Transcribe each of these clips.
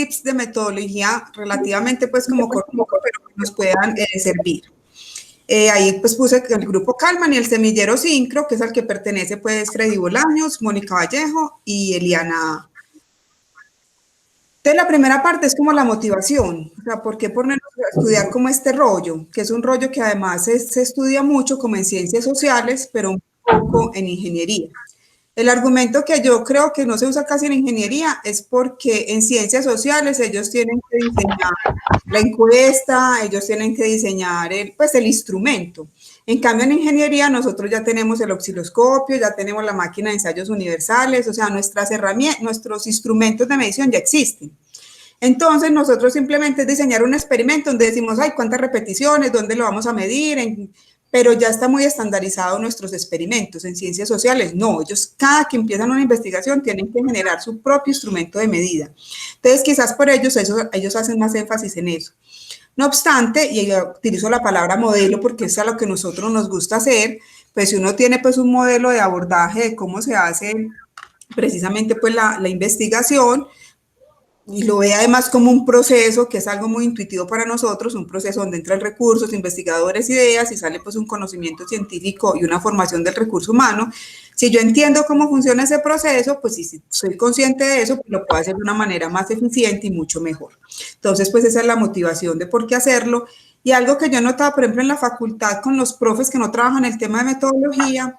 tips de metodología relativamente pues como cortico, pero que nos puedan servir. Ahí pues puse el grupo Calman y el semillero Sincro, que es al que pertenece pues Freddy Bolaños, Mónica Vallejo y Eliana. Entonces la primera parte es como la motivación, o sea, ¿por qué ponernos a estudiar como este rollo? Que es un rollo que además se estudia mucho como en ciencias sociales, pero un poco en ingeniería. El argumento que yo creo que no se usa casi en ingeniería es porque en ciencias sociales ellos tienen que diseñar la encuesta, ellos tienen que diseñar el instrumento. En cambio, en ingeniería nosotros ya tenemos el osciloscopio, ya tenemos la máquina de ensayos universales, o sea, nuestras herramientas, nuestros instrumentos de medición ya existen. Entonces, nosotros simplemente es diseñar un experimento donde decimos, ay, ¿cuántas repeticiones? ¿Dónde lo vamos a medir? Pero ya está muy estandarizado nuestros experimentos. En ciencias sociales, no. Ellos, cada que empiezan una investigación, tienen que generar su propio instrumento de medida. Entonces, quizás por ellos hacen más énfasis en eso. No obstante, y yo utilizo la palabra modelo porque es a lo que nosotros nos gusta hacer, pues si uno tiene pues un modelo de abordaje de cómo se hace precisamente pues la investigación, y lo ve además como un proceso que es algo muy intuitivo para nosotros, un proceso donde entran recursos, investigadores, ideas y sale pues un conocimiento científico y una formación del recurso humano. Si yo entiendo cómo funciona ese proceso, pues si soy consciente de eso, pues lo puedo hacer de una manera más eficiente y mucho mejor. Entonces, pues esa es la motivación de por qué hacerlo. Y algo que yo he notado, por ejemplo, en la facultad con los profes que no trabajan el tema de metodología,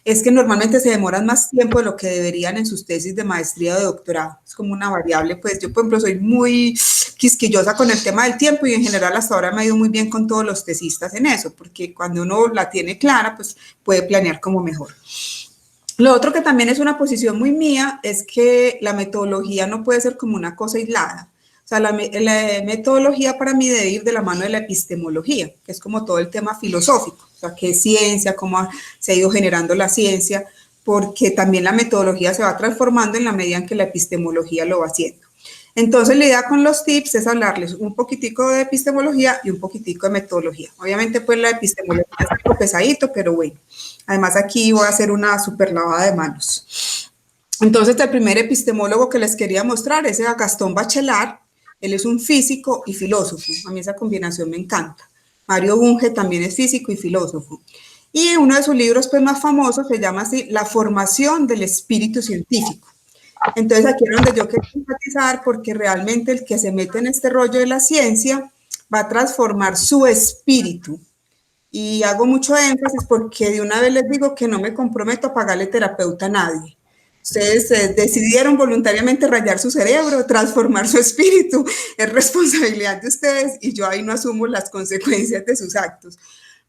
es que normalmente se demoran más tiempo de lo que deberían en sus tesis de maestría o de doctorado. Es como una variable, pues yo, por ejemplo, soy muy quisquillosa con el tema del tiempo y en general hasta ahora me ha ido muy bien con todos los tesistas en eso, porque cuando uno la tiene clara, pues puede planear como mejor. Lo otro que también es una posición muy mía es que la metodología no puede ser como una cosa aislada. O sea, la metodología para mí debe ir de la mano de la epistemología, que es como todo el tema filosófico, o sea, qué es ciencia, cómo se ha ido generando la ciencia, porque también la metodología se va transformando en la medida en que la epistemología lo va haciendo. Entonces, la idea con los tips es hablarles un poquitico de epistemología y un poquitico de metodología. Obviamente, pues la epistemología es algo pesadito, pero bueno. Además, aquí voy a hacer una super lavada de manos. Entonces, el primer epistemólogo que les quería mostrar es a Gastón Bachelard. Él es un físico y filósofo. A mí esa combinación me encanta. Mario Bunge también es físico y filósofo. Y uno de sus libros pues, más famosos se llama así, La formación del espíritu científico. Entonces aquí es donde yo quiero enfatizar porque realmente el que se mete en este rollo de la ciencia va a transformar su espíritu. Y hago mucho énfasis porque de una vez les digo que no me comprometo a pagarle terapeuta a nadie. Ustedes decidieron voluntariamente rayar su cerebro, transformar su espíritu, es responsabilidad de ustedes y yo ahí no asumo las consecuencias de sus actos.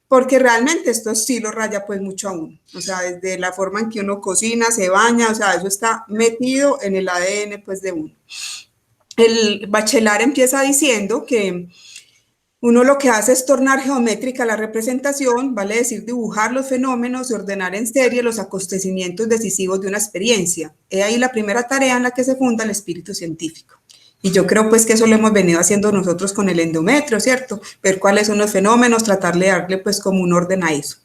Porque realmente esto sí lo raya pues mucho a uno, o sea, desde la forma en que uno cocina, se baña, o sea, eso está metido en el ADN pues de uno. El Bachelard empieza diciendo que uno lo que hace es tornar geométrica la representación, vale decir dibujar los fenómenos y ordenar en serie los acontecimientos decisivos de una experiencia. Es ahí la primera tarea en la que se funda el espíritu científico. Y yo creo pues que eso lo hemos venido haciendo nosotros con el endometrio, ¿cierto? Ver cuáles son los fenómenos, tratar de darle pues como un orden a eso.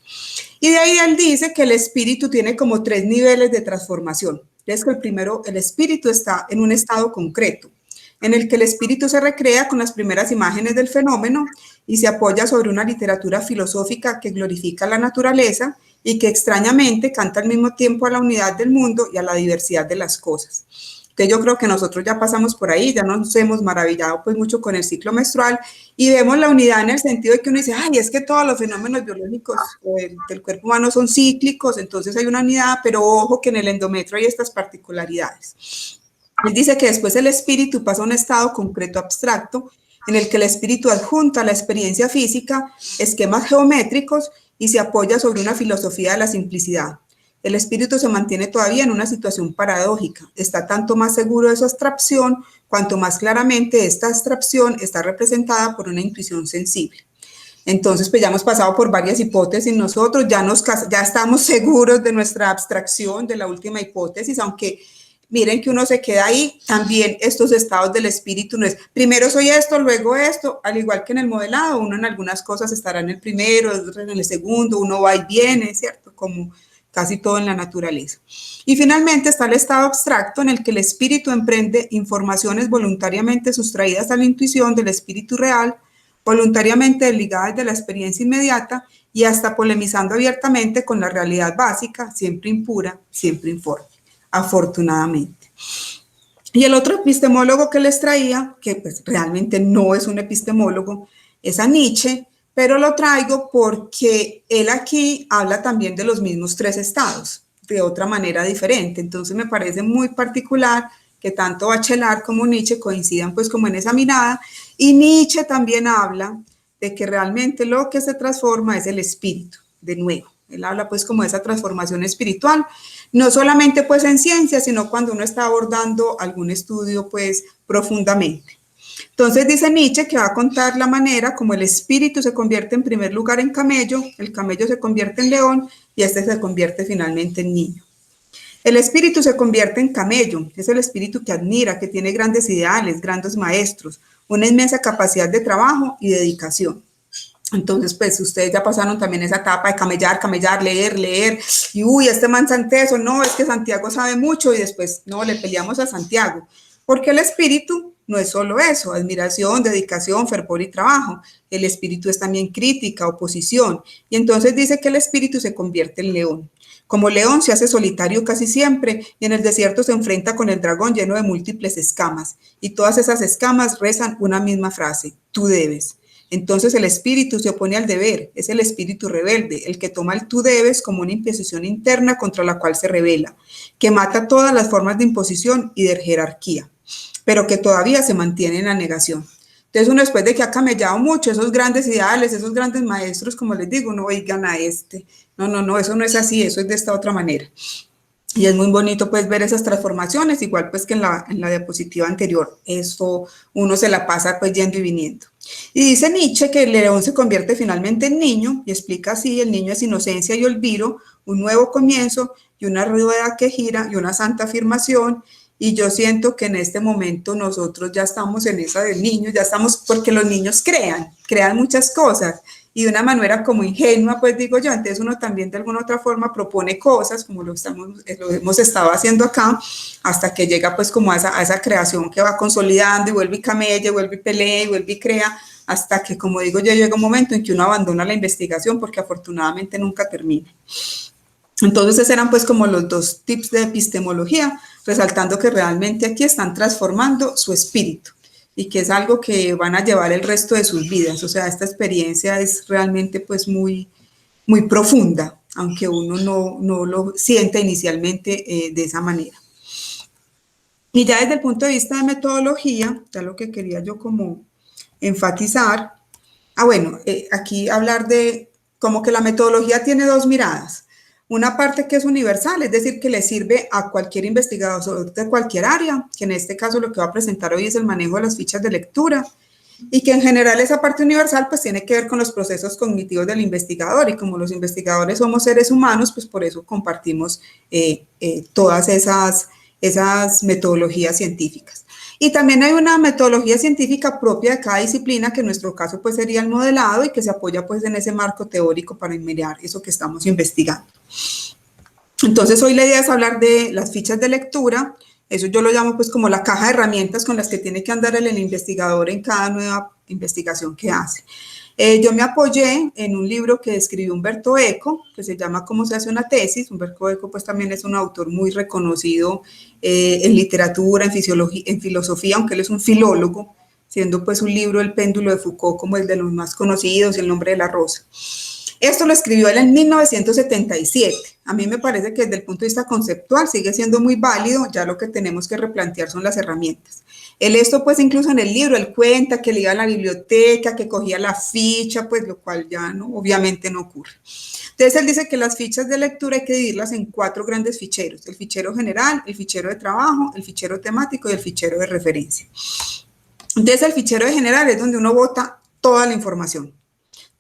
Y de ahí él dice que el espíritu tiene como 3 niveles de transformación. Es que el primero, el espíritu está en un estado concreto, en el que el espíritu se recrea con las primeras imágenes del fenómeno y se apoya sobre una literatura filosófica que glorifica la naturaleza y que extrañamente canta al mismo tiempo a la unidad del mundo y a la diversidad de las cosas. Entonces yo creo que nosotros ya pasamos por ahí, ya nos hemos maravillado pues mucho con el ciclo menstrual y vemos la unidad en el sentido de que uno dice, ay, es que todos los fenómenos biológicos del cuerpo humano son cíclicos, entonces hay una unidad, pero ojo que en el endometrio hay estas particularidades. Él dice que después el espíritu pasa a un estado concreto abstracto en el que el espíritu adjunta a la experiencia física esquemas geométricos y se apoya sobre una filosofía de la simplicidad. El espíritu se mantiene todavía en una situación paradójica. Está tanto más seguro de su abstracción, cuanto más claramente esta abstracción está representada por una intuición sensible. Entonces, pues ya hemos pasado por varias hipótesis nosotros, ya estamos seguros de nuestra abstracción, de la última hipótesis, aunque miren que uno se queda ahí, también estos estados del espíritu no es, primero soy esto, luego esto, al igual que en el modelado, uno en algunas cosas estará en el primero, en el segundo, uno va y viene, ¿cierto? Como casi todo en la naturaleza. Y finalmente está el estado abstracto en el que el espíritu emprende informaciones voluntariamente sustraídas a la intuición del espíritu real, voluntariamente desligadas de la experiencia inmediata y hasta polemizando abiertamente con la realidad básica, siempre impura, siempre informe, afortunadamente. Y el otro epistemólogo que les traía, que pues realmente no es un epistemólogo, es a Nietzsche, pero lo traigo porque él aquí habla también de los mismos tres estados, de otra manera diferente. Entonces me parece muy particular que tanto Bachelard como Nietzsche coincidan pues como en esa mirada, y Nietzsche también habla de que realmente lo que se transforma es el espíritu, de nuevo. Él habla pues como de esa transformación espiritual, no solamente pues en ciencia, sino cuando uno está abordando algún estudio pues profundamente. Entonces dice Nietzsche que va a contar la manera como el espíritu se convierte en primer lugar en camello, el camello se convierte en león y este se convierte finalmente en niño. El espíritu se convierte en camello, es el espíritu que admira, que tiene grandes ideales, grandes maestros, una inmensa capacidad de trabajo y dedicación. Entonces, pues ustedes ya pasaron también esa etapa de camellar, camellar, leer, leer, y uy, este man Santeso, no, es que Santiago sabe mucho, y después, no, le peleamos a Santiago, porque el espíritu no es solo eso, admiración, dedicación, fervor y trabajo, el espíritu es también crítica, oposición, y entonces dice que el espíritu se convierte en león. Como león se hace solitario casi siempre y en el desierto se enfrenta con el dragón lleno de múltiples escamas, y todas esas escamas rezan una misma frase, tú debes. Entonces el espíritu se opone al deber, es el espíritu rebelde, el que toma el tú debes como una imposición interna contra la cual se rebela, que mata todas las formas de imposición y de jerarquía, pero que todavía se mantiene en la negación. Entonces uno después de que ha camellado mucho esos grandes ideales, esos grandes maestros, como les digo, no oigan a este, no, eso no es así, eso es de esta otra manera. Y es muy bonito pues ver esas transformaciones, igual pues que en la diapositiva anterior, eso uno se la pasa pues yendo y viniendo. Y dice Nietzsche que el león se convierte finalmente en niño, y explica así, el niño es inocencia y olvido, un nuevo comienzo y una rueda que gira y una santa afirmación, y yo siento que en este momento nosotros ya estamos en esa del niño, ya estamos, porque los niños crean muchas cosas, y de una manera como ingenua, pues digo yo, entonces uno también de alguna otra forma propone cosas, como lo hemos estado haciendo acá, hasta que llega pues como a esa creación que va consolidando y vuelve y camella, vuelve y pelea y vuelve y crea, hasta que, como digo yo, llega un momento en que uno abandona la investigación porque afortunadamente nunca termina. Entonces esos eran pues como los dos tips de epistemología, resaltando que realmente aquí están transformando su espíritu y que es algo que van a llevar el resto de sus vidas. O sea, esta experiencia es realmente pues muy, muy profunda, aunque uno no lo sienta inicialmente de esa manera. Y ya desde el punto de vista de metodología, ya lo que quería yo como enfatizar, bueno, aquí hablar de como que la metodología tiene dos miradas. Una parte que es universal, es decir, que le sirve a cualquier investigador de cualquier área, que en este caso lo que va a presentar hoy es el manejo de las fichas de lectura, y que en general esa parte universal pues tiene que ver con los procesos cognitivos del investigador, y como los investigadores somos seres humanos, pues por eso compartimos todas esas metodologías científicas. Y también hay una metodología científica propia de cada disciplina, que en nuestro caso pues sería el modelado, y que se apoya pues en ese marco teórico para mirar eso que estamos investigando. Entonces hoy la idea es hablar de las fichas de lectura. Eso yo lo llamo pues como la caja de herramientas con las que tiene que andar el investigador en cada nueva investigación que hace. Yo me apoyé en un libro que escribió Umberto Eco, que se llama ¿Cómo se hace una tesis? Umberto Eco pues también es un autor muy reconocido en literatura, en filosofía, aunque él es un filólogo, siendo pues un libro, El péndulo de Foucault, como el de los más conocidos, El nombre de la rosa. Esto lo escribió él en 1977. A mí me parece que desde el punto de vista conceptual sigue siendo muy válido, ya lo que tenemos que replantear son las herramientas. Él esto pues incluso en el libro, él cuenta que él iba a la biblioteca, que cogía la ficha, pues lo cual ya no, obviamente no ocurre. Entonces él dice que las fichas de lectura hay que dividirlas en 4 grandes ficheros: el fichero general, el fichero de trabajo, el fichero temático y el fichero de referencia. Entonces el fichero de general es donde uno bota toda la información.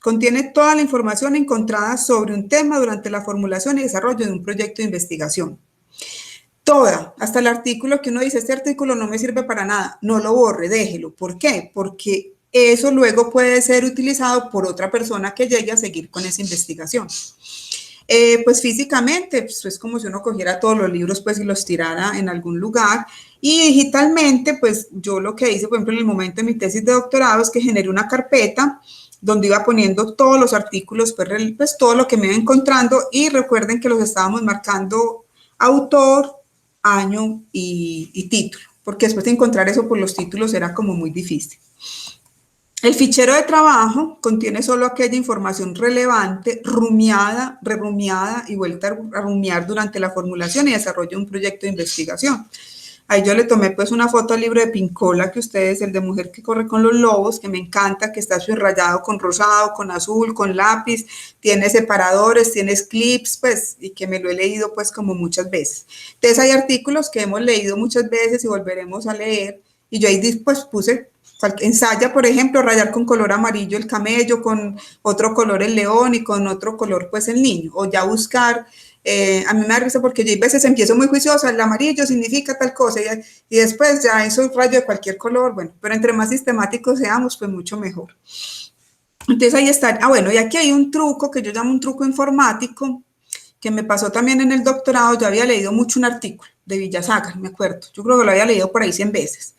Contiene toda la información encontrada sobre un tema durante la formulación y desarrollo de un proyecto de investigación. Toda, hasta el artículo que uno dice, este artículo no me sirve para nada, no lo borre, déjelo. ¿Por qué? Porque eso luego puede ser utilizado por otra persona que llegue a seguir con esa investigación. Pues físicamente, pues es como si uno cogiera todos los libros pues y los tirara en algún lugar. Y digitalmente, pues yo lo que hice, por ejemplo, en el momento de mi tesis de doctorado es que generé una carpeta donde iba poniendo todos los artículos, pues todo lo que me iba encontrando, y recuerden que los estábamos marcando autor, año y título, porque después de encontrar eso por los títulos era como muy difícil. El fichero de trabajo contiene solo aquella información relevante, rumiada, rerumiada y vuelta a rumiar durante la formulación y desarrollo de un proyecto de investigación. Ahí yo le tomé pues una foto al libro de Pincola, que ustedes, el de Mujer que corre con los lobos, que me encanta, que está subrayado con rosado, con azul, con lápiz, tiene separadores, tiene clips, pues, y que me lo he leído pues como muchas veces. Entonces hay artículos que hemos leído muchas veces y volveremos a leer, y yo ahí pues puse ensaya, por ejemplo, rayar con color amarillo el camello, con otro color el león y con otro color pues el niño, o ya buscar, a mí me da risa porque yo a veces empiezo muy juiciosa, el amarillo significa tal cosa y después ya eso rayo de cualquier color, bueno, pero entre más sistemáticos seamos, pues mucho mejor. Entonces ahí está, bueno, y aquí hay un truco que yo llamo un truco informático, que me pasó también en el doctorado. Yo había leído mucho un artículo de Villasagar, me acuerdo, yo creo que lo había leído por ahí 100 veces,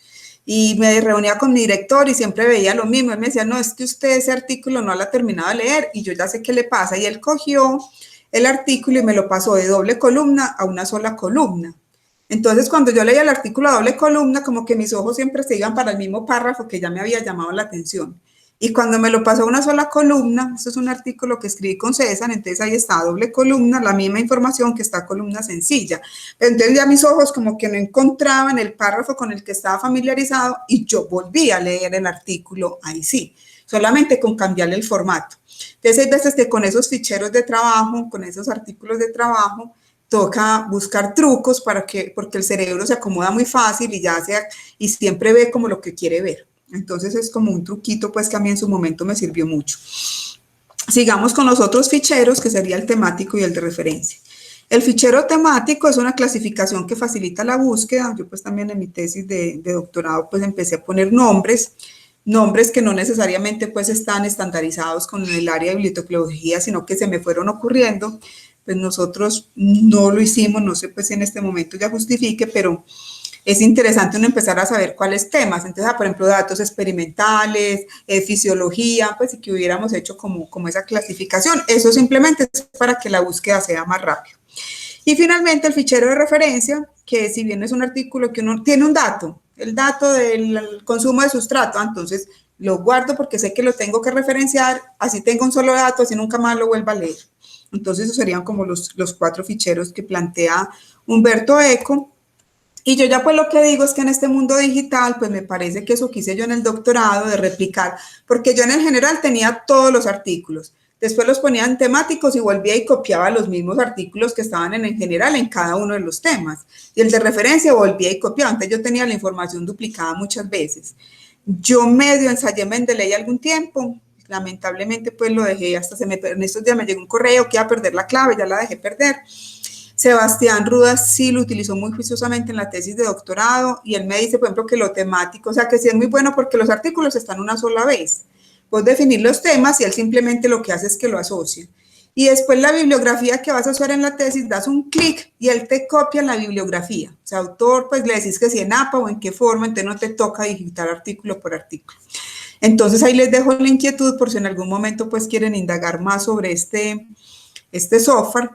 y me reunía con mi director y siempre veía lo mismo. Él me decía, no, es que usted ese artículo no lo ha terminado de leer y yo ya sé qué le pasa. Y él cogió el artículo y me lo pasó de doble columna a una sola columna. Entonces, cuando yo leía el artículo a doble columna, como que mis ojos siempre se iban para el mismo párrafo que ya me había llamado la atención. Y cuando me lo pasó a una sola columna, esto es un artículo que escribí con César, entonces ahí está doble columna, la misma información que está columna sencilla. Pero entonces ya mis ojos como que no encontraban el párrafo con el que estaba familiarizado y yo volví a leer el artículo, ahí sí, solamente con cambiarle el formato. Entonces hay veces que con esos ficheros de trabajo, con esos artículos de trabajo, toca buscar trucos porque el cerebro se acomoda muy fácil y siempre ve como lo que quiere ver. Entonces es como un truquito pues que a mí en su momento me sirvió mucho. Sigamos con los otros ficheros, que sería el temático y el de referencia. El fichero temático es una clasificación que facilita la búsqueda. Yo pues también en mi tesis de doctorado pues empecé a poner nombres que no necesariamente pues están estandarizados con el área de bibliotecología, sino que se me fueron ocurriendo. Pues nosotros no lo hicimos, no sé pues si en este momento ya justifique, pero es interesante uno empezar a saber cuáles temas. Entonces, por ejemplo, datos experimentales, fisiología, pues y que hubiéramos hecho como esa clasificación. Eso simplemente es para que la búsqueda sea más rápida. Y finalmente el fichero de referencia, que si bien es un artículo que uno tiene un dato, el dato del consumo de sustrato, entonces lo guardo porque sé que lo tengo que referenciar, así tengo un solo dato, así nunca más lo vuelvo a leer. Entonces esos serían como los 4 ficheros que plantea Humberto Eco. Y yo ya pues lo que digo es que en este mundo digital, pues me parece que eso quise yo en el doctorado de replicar, porque yo en el general tenía todos los artículos, después los ponía en temáticos y volvía y copiaba los mismos artículos que estaban en el general en cada uno de los temas, y el de referencia volvía y copiaba, entonces yo tenía la información duplicada muchas veces. Yo medio ensayé Mendeley algún tiempo, lamentablemente pues lo dejé, en estos días me llegó un correo que iba a perder la clave, ya la dejé perder. Sebastián Rudas sí lo utilizó muy juiciosamente en la tesis de doctorado y él me dice, por ejemplo, que lo temático, o sea, que sí es muy bueno porque los artículos están una sola vez. Puedes definir los temas y él simplemente lo que hace es que lo asocia. Y después la bibliografía que vas a usar en la tesis, das un clic y él te copia la bibliografía. O sea, autor, pues le decís que si en APA o en qué forma, entonces no te toca digitar artículo por artículo. Entonces ahí les dejo la inquietud por si en algún momento pues quieren indagar más sobre este software.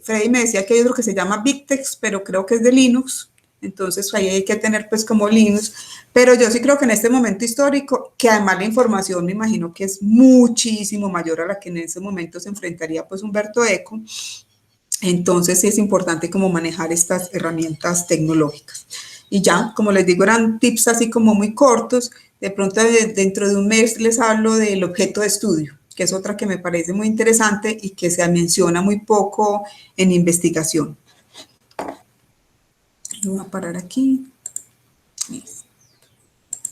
Freddy me decía que hay otro que se llama Bigtext, pero creo que es de Linux, entonces ahí hay que tener pues como Linux, pero yo sí creo que en este momento histórico, que además la información me imagino que es muchísimo mayor a la que en ese momento se enfrentaría pues Humberto Eco, entonces sí es importante como manejar estas herramientas tecnológicas. Y ya, como les digo, eran tips así como muy cortos, de pronto dentro de un mes les hablo del objeto de estudio, que es otra que me parece muy interesante y que se menciona muy poco en investigación. Voy a parar aquí.